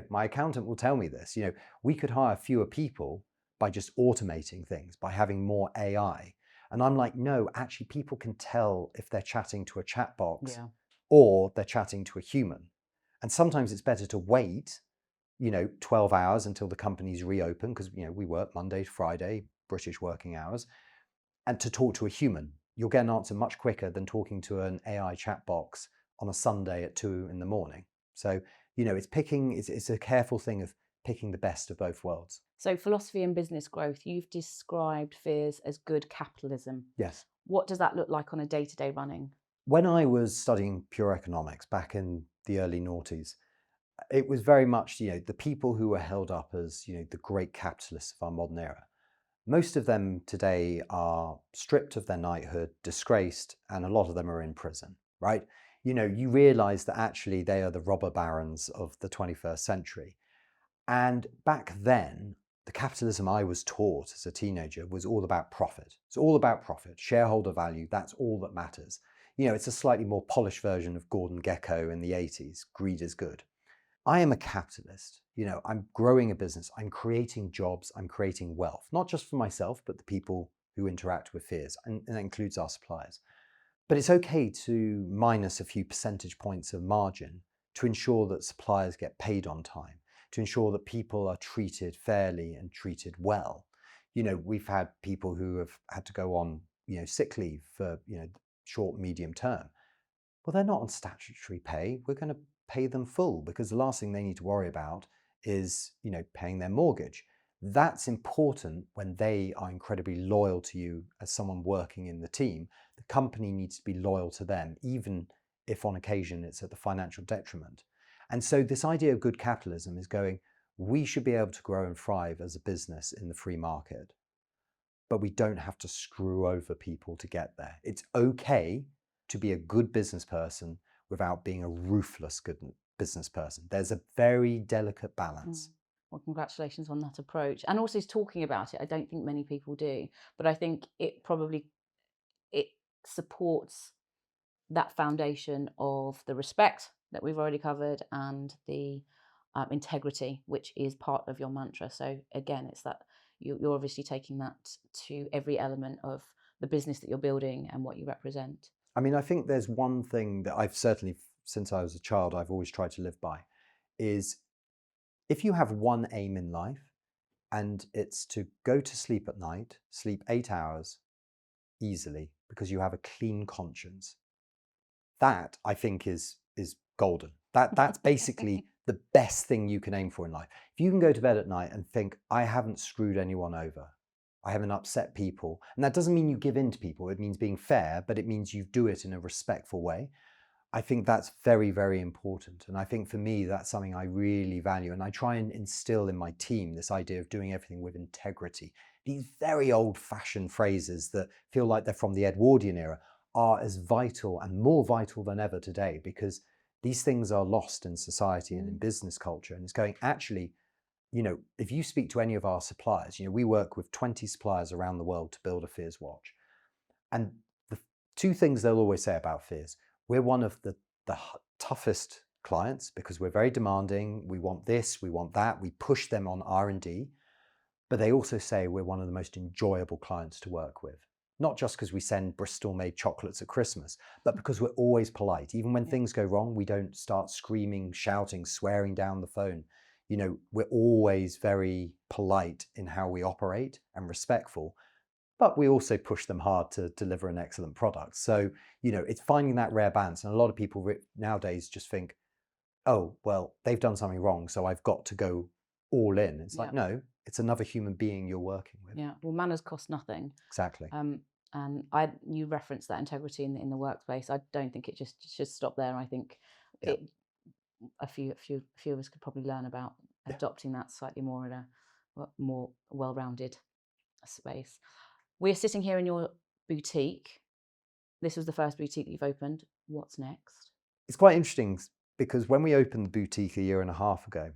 My accountant will tell me this. We could hire fewer people by just automating things, by having more AI. And I'm like, no, actually people can tell if they're chatting to a chat box or they're chatting to a human. And sometimes it's better to wait, 12 hours until the company's reopen, because, we work Monday to Friday, British working hours, and to talk to a human. You'll get an answer much quicker than talking to an AI chat box on a Sunday at 2 in the morning. So, it's a careful thing of picking the best of both worlds. So philosophy and business growth, you've described Fears as good capitalism. Yes. What does that look like on a day-to-day running? When I was studying pure economics back in the early noughties, it was very much, the people who were held up as, the great capitalists of our modern era. Most of them today are stripped of their knighthood, disgraced, and a lot of them are in prison, right? You realize that actually they are the robber barons of the 21st century. And back then, the capitalism I was taught as a teenager was all about profit. It's all about profit, shareholder value, that's all that matters. It's a slightly more polished version of Gordon Gekko in the 80s, greed is good. I am a capitalist. I'm growing a business, I'm creating jobs, I'm creating wealth, not just for myself, but the people who interact with Fears, and that includes our suppliers. But it's okay to minus a few percentage points of margin to ensure that suppliers get paid on time, to ensure that people are treated fairly and treated well. We've had people who have had to go on, sick leave for, short, medium term. Well, they're not on statutory pay. We're going to pay them full, because the last thing they need to worry about is, paying their mortgage. That's important when they are incredibly loyal to you as someone working in the team. The company needs to be loyal to them, even if on occasion it's at the financial detriment. And so this idea of good capitalism is going, we should be able to grow and thrive as a business in the free market, but we don't have to screw over people to get there. It's okay to be a good business person without being a ruthless good business person. There's a very delicate balance. Well, congratulations on that approach. And also talking about it, I don't think many people do, but I think it supports that foundation of the respect that we've already covered and the integrity, which is part of your mantra. So again, it's that you're obviously taking that to every element of the business that you're building and what you represent. I mean, I think there's one thing that I've certainly, since I was a child, I've always tried to live by, is if you have one aim in life, and it's to go to sleep at night, sleep 8 hours easily because you have a clean conscience, that I think is golden. That's basically the best thing you can aim for in life. If you can go to bed at night and think, I haven't screwed anyone over, I haven't upset people, and that doesn't mean you give in to people, it means being fair, but it means you do it in a respectful way. I think that's very, very important. And I think for me, that's something I really value. And I try and instill in my team this idea of doing everything with integrity. These very old-fashioned phrases that feel like they're from the Edwardian era are as vital and more vital than ever today, because these things are lost in society and in business culture. And it's going, actually, if you speak to any of our suppliers, we work with 20 suppliers around the world to build a Fears watch. And the two things they'll always say about Fears: we're one of the toughest clients because we're very demanding. We want this, we want that. We push them on R&D. But they also say we're one of the most enjoyable clients to work with. Not just because we send Bristol-made chocolates at Christmas, but because we're always polite. Even when things go wrong, we don't start screaming, shouting, swearing down the phone. We're always very polite in how we operate and respectful. But we also push them hard to deliver an excellent product. So, it's finding that rare balance. And a lot of people nowadays just think, oh, well, they've done something wrong, so I've got to go all in. It's like, no, it's another human being you're working with. Yeah, well, manners cost nothing. Exactly. And you referenced that integrity in the workplace. I don't think it just should stop there. I think a few of us could probably learn about adopting that slightly more in a more well-rounded space. We're sitting here in your boutique. This was the first boutique you've opened. What's next? It's quite interesting because when we opened the boutique a year and a half ago,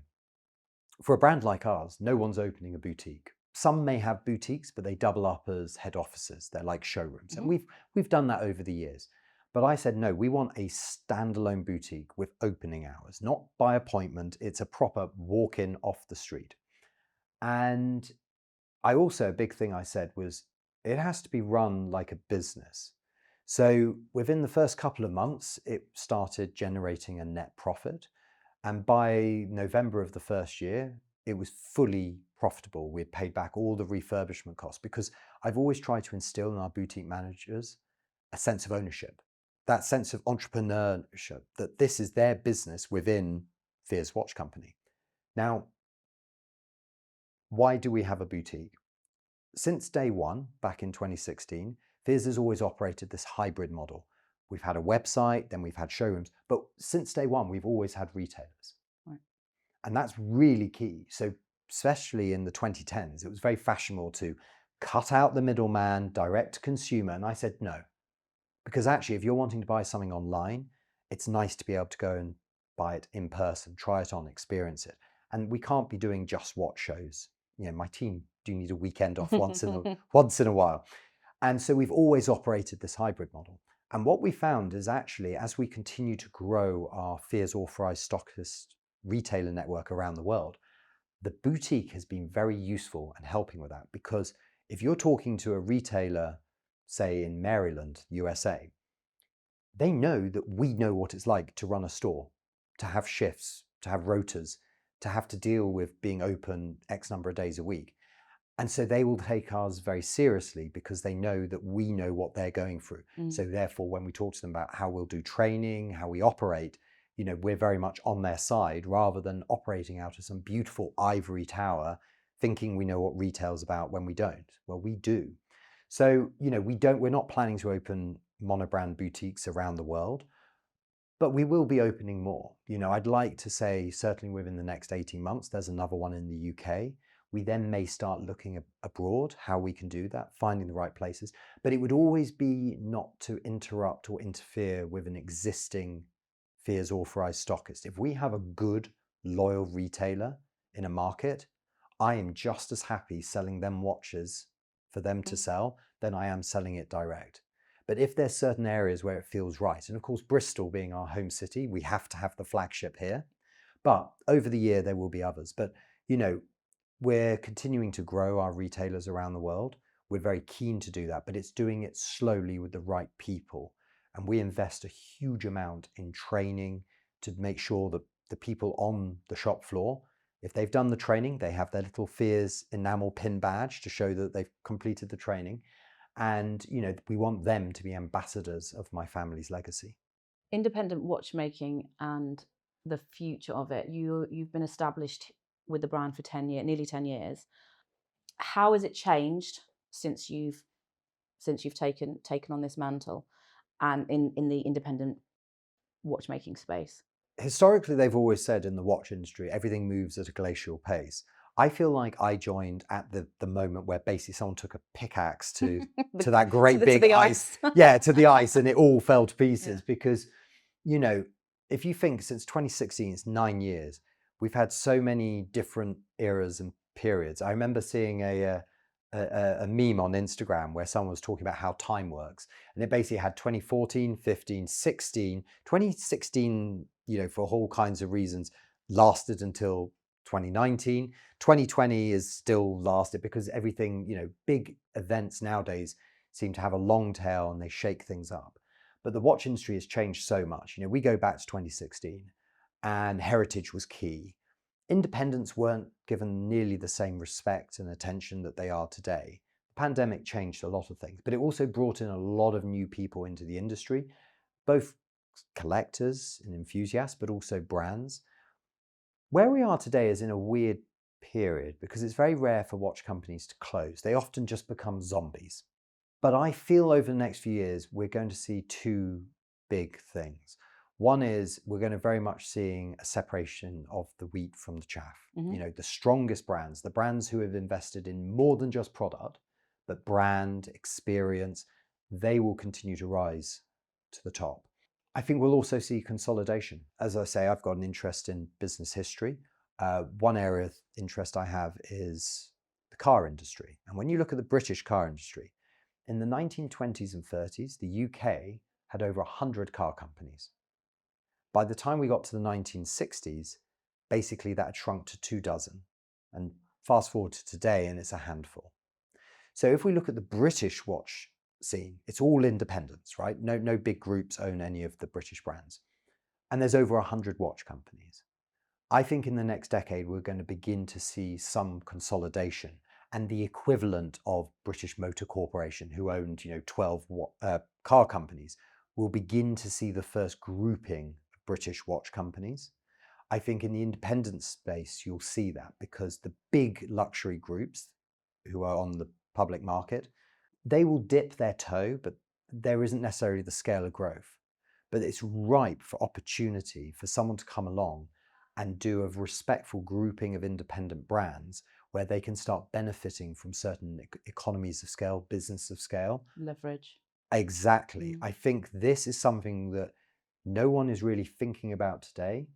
for a brand like ours, no one's opening a boutique. Some may have boutiques, but they double up as head offices. They're like showrooms. And we've done that over the years. But I said, no, we want a standalone boutique with opening hours, not by appointment. It's a proper walk-in off the street. And a big thing I said was, it has to be run like a business. So within the first couple of months, it started generating a net profit. And by November of the first year, it was fully profitable. We had paid back all the refurbishment costs, because I've always tried to instill in our boutique managers a sense of ownership, that sense of entrepreneurship, that this is their business within Fear's Watch Company. Now, why do we have a boutique? Since day one, back in 2016, Fears has always operated this hybrid model. We've had a website, then we've had showrooms, but since day one, we've always had retailers. Right. And that's really key. So especially in the 2010s, it was very fashionable to cut out the middleman, direct to consumer. And I said, no, because actually, if you're wanting to buy something online, it's nice to be able to go and buy it in person, try it on, experience it. And we can't be doing just watch shows. My team do need a weekend off once in a while. And so we've always operated this hybrid model. And what we found is actually, as we continue to grow our Fears authorized stockist retailer network around the world, the boutique has been very useful in helping with that. Because if you're talking to a retailer, say in Maryland, USA, they know that we know what it's like to run a store, to have shifts, to have rotas, to have to deal with being open X number of days a week. And so they will take us very seriously because they know that we know what they're going through. So therefore, when we talk to them about how we'll do training, how we operate, we're very much on their side rather than operating out of some beautiful ivory tower, thinking we know what retail's about when we don't. Well, we do. So, we're not planning to open monobrand boutiques around the world, but we will be opening more. I'd like to say certainly within the next 18 months, there's another one in the UK. We then may start looking abroad, how we can do that, finding the right places. But it would always be not to interrupt or interfere with an existing Fear's authorized stockist. If we have a good, loyal retailer in a market, I am just as happy selling them watches for them to sell than I am selling it direct. But if there's certain areas where it feels right, and of course, Bristol being our home city, we have to have the flagship here. But over the year, there will be others. But, we're continuing to grow our retailers around the world. We're very keen to do that, but it's doing it slowly with the right people. And we invest a huge amount in training to make sure that the people on the shop floor, if they've done the training, they have their little Fears enamel pin badge to show that they've completed the training. And, we want them to be ambassadors of my family's legacy. Independent watchmaking and the future of it. You've been established with the brand for nearly 10 years. How has it changed since you've taken on this mantle and in the independent watchmaking space? Historically, they've always said in the watch industry, everything moves at a glacial pace. I feel like I joined at the moment where basically someone took a pickaxe to that great big ice. Yeah, to the ice, and it all fell to pieces because, if you think since 2016, it's 9 years, we've had so many different eras and periods. I remember seeing a meme on Instagram where someone was talking about how time works. And it basically had 2014, 15, 16, 2016, for all kinds of reasons, lasted until 2019. 2020 is still lasted because everything, big events nowadays seem to have a long tail and they shake things up. But the watch industry has changed so much. We go back to 2016 and heritage was key. Independents weren't given nearly the same respect and attention that they are today. The pandemic changed a lot of things, but it also brought in a lot of new people into the industry, both collectors and enthusiasts, but also brands. Where we are today is in a weird period because it's very rare for watch companies to close. They often just become zombies. But I feel over the next few years, we're going to see two big things. One is we're going to very much seeing a separation of the wheat from the chaff. The strongest brands, the brands who have invested in more than just product, but brand, experience, they will continue to rise to the top. I think we'll also see consolidation. As I say, I've got an interest in business history. One area of interest I have is the car industry. And when you look at the British car industry, in the 1920s and 30s, the UK had over 100 car companies. By the time we got to the 1960s, basically that had shrunk to 24. And fast forward to today, and it's a handful. So if we look at the British watch scene, it's all independents, right? No big groups own any of the British brands. And there's over 100 watch companies. I think in the next decade, we're going to begin to see some consolidation, and the equivalent of British Motor Corporation, who owned 12 car companies, will begin to see the first grouping of British watch companies. I think in the independent space, you'll see that because the big luxury groups who are on the public market, they will dip their toe, but there isn't necessarily the scale of growth. But it's ripe for opportunity for someone to come along and do a respectful grouping of independent brands where they can start benefiting from certain economies of scale, business of scale. Leverage. Exactly. I think this is something that no one is really thinking about today,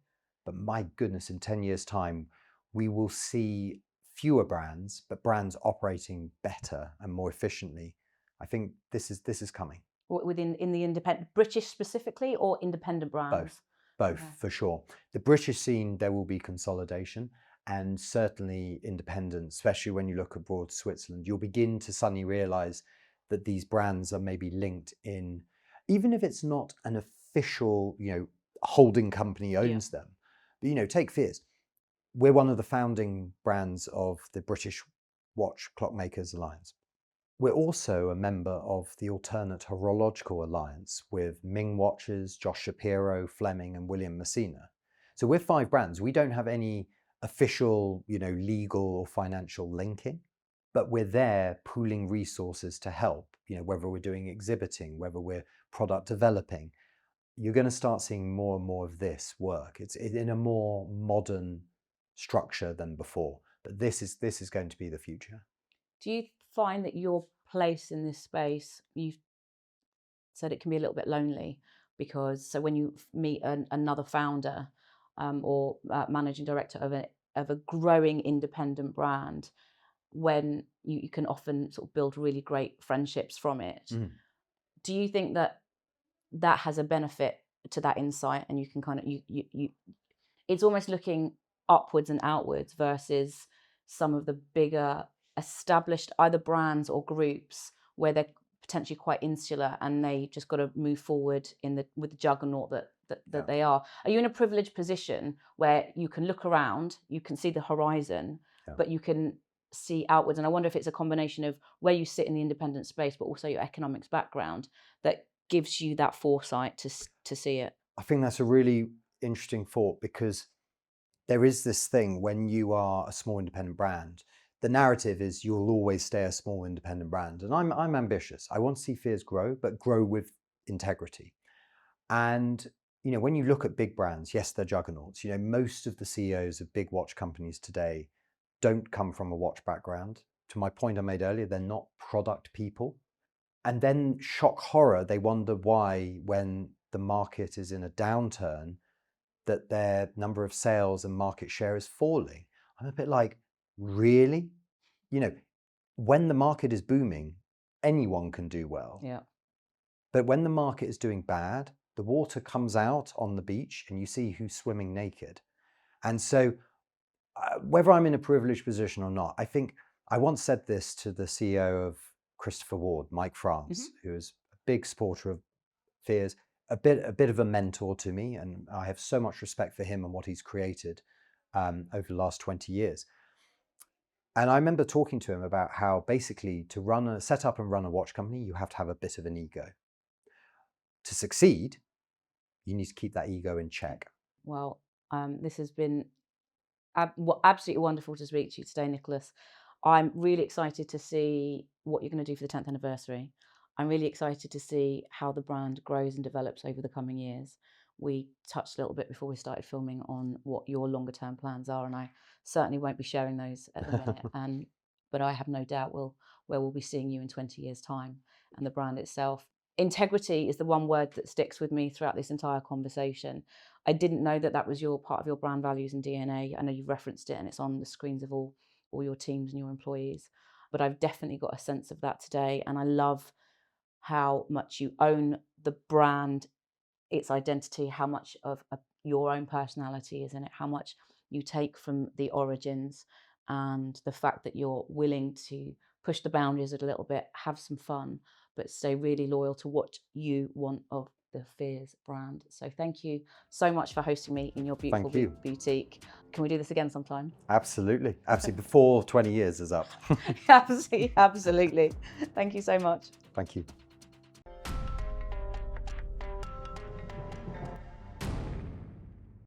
but my goodness, in 10 years' time, we will see fewer brands, but brands operating better and more efficiently. I think this is coming. In the independent, British specifically, or independent brands? Both, okay. For sure. The British scene, there will be consolidation, and certainly independence, especially when you look abroad to Switzerland, you'll begin to suddenly realize that these brands are maybe linked in, even if it's not an official, holding company owns them. But, take Fears. We're one of the founding brands of the British Watch Clockmakers Alliance. We're also a member of the Alternate Horological Alliance with Ming Watches, Josh Shapiro, Fleming, and William Messina. So we're 5 brands. We don't have any official, legal or financial linking, but we're there pooling resources to help, whether we're doing exhibiting, whether we're product developing. You're going to start seeing more and more of this work. It's in a more modern structure than before, but this is going to be the future. Do you find that your place in this space, you've said it can be a little bit lonely, because so when you meet another founder or managing director of a growing independent brand, when you can often sort of build really great friendships from it. Do you think that has a benefit to that insight, and you can kind of you it's almost looking upwards and outwards versus some of the bigger established either brands or groups where they're potentially quite insular and they just got to move forward with the juggernaut that they are. Are you in a privileged position where you can look around, you can see the horizon, but you can see outwards? And I wonder if it's a combination of where you sit in the independent space, but also your economics background that gives you that foresight to see it. I think that's a really interesting thought, because there is this thing when you are a small independent brand, the narrative is you'll always stay a small independent brand. And I'm ambitious. I want to see Fears grow, but grow with integrity. And, when you look at big brands, yes, they're juggernauts. Most of the CEOs of big watch companies today don't come from a watch background. To my point I made earlier, they're not product people. And then shock horror, they wonder why, when the market is in a downturn, that their number of sales and market share is falling. I'm a bit like, really? When the market is booming, anyone can do well. Yeah. But when the market is doing bad, the water comes out on the beach and you see who's swimming naked. And so whether I'm in a privileged position or not, I think I once said this to the CEO of Christopher Ward, Mike France, who is a big supporter of Fears, a bit of a mentor to me, and I have so much respect for him and what he's created over the last 20 years. And I remember talking to him about how basically to set up and run a watch company, you have to have a bit of an ego. To succeed, you need to keep that ego in check. Well, this has been absolutely wonderful to speak to you today, Nicholas. I'm really excited to see what you're going to do for the 10th anniversary. I'm really excited to see how the brand grows and develops over the coming years. We touched a little bit before we started filming on what your longer term plans are, and I certainly won't be sharing those at the minute. But I have no doubt where we'll be seeing you in 20 years' time, and the brand itself. Integrity is the one word that sticks with me throughout this entire conversation. I didn't know that was part of your brand values and DNA. I know you've referenced it and it's on the screens of all your teams and your employees, but I've definitely got a sense of that today. And I love how much you own the brand, its identity, how much of your own personality is in it, how much you take from the origins, and the fact that you're willing to push the boundaries a little bit, have some fun, but stay really loyal to what you want of the Fears brand. So thank you so much for hosting me in your beautiful boutique. Can we do this again sometime? Absolutely. Before 20 years is up. Absolutely. Thank you so much. Thank you.